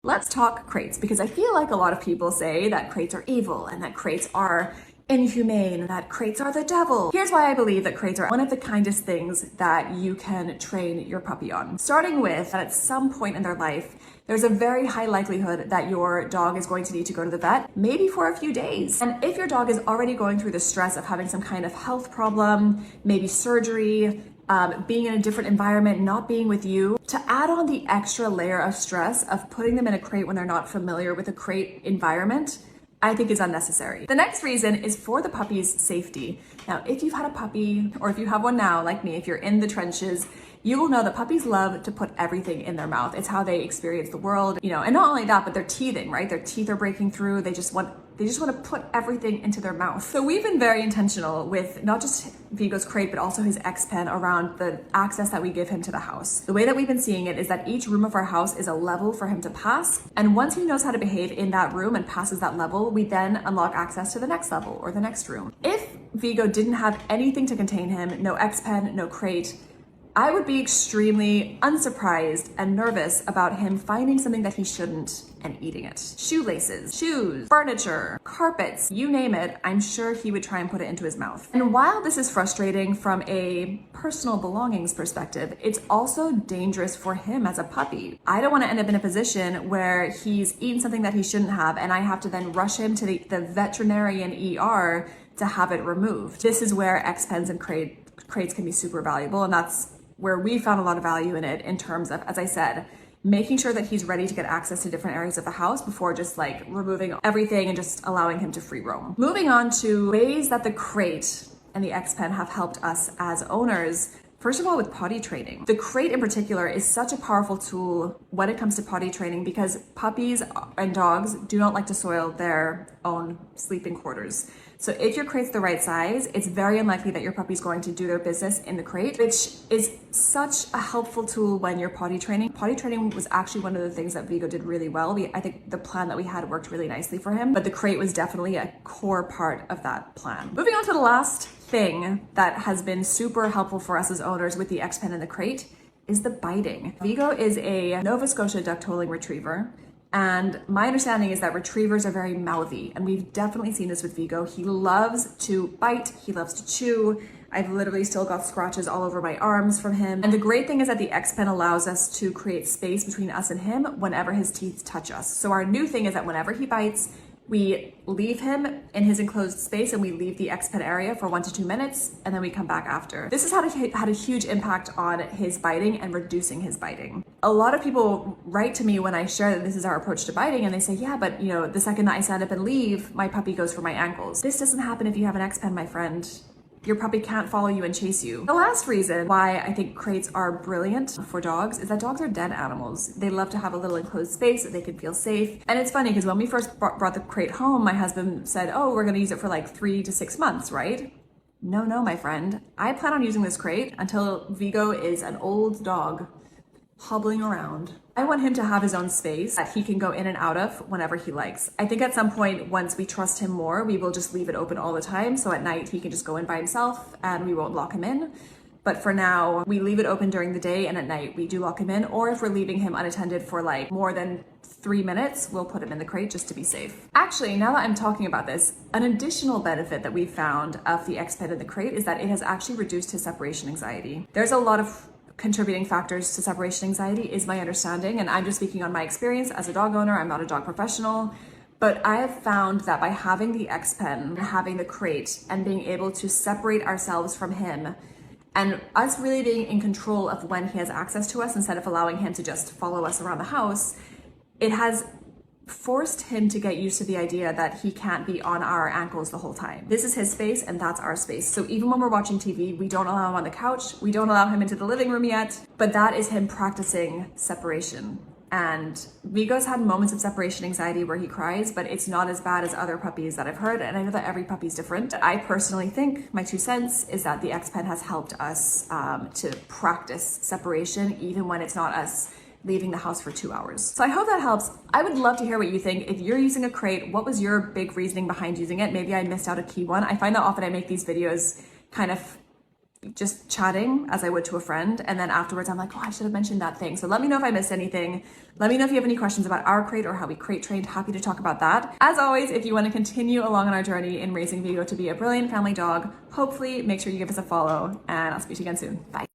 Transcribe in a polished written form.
Let's talk crates, because I feel like a lot of people say that crates are evil and that crates are inhumane and that crates are the devil. Here's why I believe that crates are one of the kindest things that you can train your puppy on. Starting with that at some point in their life, there's a very high likelihood that your dog is going to need to go to the vet, maybe for a few days. And if your dog is already going through the stress of having some kind of health problem, maybe surgery, being in a different environment, not being with you, to add on the extra layer of stress of putting them in a crate when they're not familiar with a crate environment, I think is unnecessary. The next reason is for the puppy's safety. Now, if you've had a puppy, or if you have one now, like me, if you're in the trenches, you will know that puppies love to put everything in their mouth. It's how they experience the world, and not only that, but they're teething, right? Their teeth are breaking through. They just want to put everything into their mouth. So we've been very intentional with not just Vigo's crate, but also his X-Pen around the access that we give him to the house. The way that we've been seeing it is that each room of our house is a level for him to pass. And once he knows how to behave in that room and passes that level, we then unlock access to the next level or the next room. If Vigo didn't have anything to contain him, no X-Pen, no crate, I would be extremely unsurprised and nervous about him finding something that he shouldn't and eating it. Shoelaces, shoes, furniture, carpets, you name it, I'm sure he would try and put it into his mouth. And while this is frustrating from a personal belongings perspective, it's also dangerous for him as a puppy. I don't want to end up in a position where he's eaten something that he shouldn't have and I have to then rush him to the veterinarian ER to have it removed. This is where X-Pens and crates can be super valuable, and that's where we found a lot of value in it in terms of, as I said, making sure that he's ready to get access to different areas of the house before just like removing everything and just allowing him to free roam. Moving on to ways that the crate and the X-Pen have helped us as owners. First of all, with potty training. The crate in particular is such a powerful tool when it comes to potty training because puppies and dogs do not like to soil their own sleeping quarters. So if your crate's the right size, it's very unlikely that your puppy's going to do their business in the crate, which is such a helpful tool when you're potty training. Potty training was actually one of the things that Vigo did really well. I think the plan that we had worked really nicely for him, but the crate was definitely a core part of that plan. Moving on to the last thing that has been super helpful for us as owners with the X-Pen and the crate is the biting. Vigo is a Nova Scotia duck-toling retriever. And my understanding is that retrievers are very mouthy, and we've definitely seen this with Vigo. He loves to bite, he loves to chew. I've literally still got scratches all over my arms from him. And the great thing is that the X-Pen allows us to create space between us and him whenever his teeth touch us. So our new thing is that whenever he bites, we leave him in his enclosed space and we leave the X-Pen area for 1 to 2 minutes and then we come back after. This has had a huge impact on his biting and reducing his biting. A lot of people write to me when I share that this is our approach to biting and they say, yeah, but the second that I stand up and leave, my puppy goes for my ankles. This doesn't happen if you have an X-Pen, my friend. Your puppy can't follow you and chase you. The last reason why I think crates are brilliant for dogs is that dogs are den animals. They love to have a little enclosed space that they can feel safe. And it's funny because when we first brought the crate home, my husband said, oh, we're gonna use it for like 3 to 6 months, right? No, my friend. I plan on using this crate until Vigo is an old dog hobbling around. I want him to have his own space that he can go in and out of whenever he likes. I think at some point, once we trust him more, we will just leave it open all the time. So at night, he can just go in by himself and we won't lock him in. But for now, we leave it open during the day and at night we do lock him in. Or if we're leaving him unattended for like more than 3 minutes, we'll put him in the crate just to be safe. Actually, now that I'm talking about this, an additional benefit that we found of the X-Pen in the crate is that it has actually reduced his separation anxiety. There's a lot of contributing factors to separation anxiety is my understanding, and I'm just speaking on my experience as a dog owner. I'm not a dog professional, but I have found that by having the X-Pen, having the crate, and being able to separate ourselves from him, and us really being in control of when he has access to us instead of allowing him to just follow us around the house, it has forced him to get used to the idea that he can't be on our ankles the whole time. This is his space and that's our space. So even when we're watching TV, we don't allow him on the couch, we don't allow him into the living room yet, but that is him practicing separation. And Vigo's had moments of separation anxiety where he cries, but it's not as bad as other puppies that I've heard. And I know that every puppy's different. I personally think, my 2 cents, is that the X-Pen has helped us to practice separation, even when it's not us leaving the house for 2 hours. So I hope that helps. I would love to hear what you think. If you're using a crate, what was your big reasoning behind using it? Maybe I missed out a key one. I find that often I make these videos kind of just chatting as I would to a friend. And then afterwards, I'm like, oh, I should have mentioned that thing. So let me know if I missed anything. Let me know if you have any questions about our crate or how we crate trained. Happy to talk about that. As always, if you want to continue along on our journey in raising Vigo to be a brilliant family dog, hopefully make sure you give us a follow, and I'll speak to you again soon. Bye.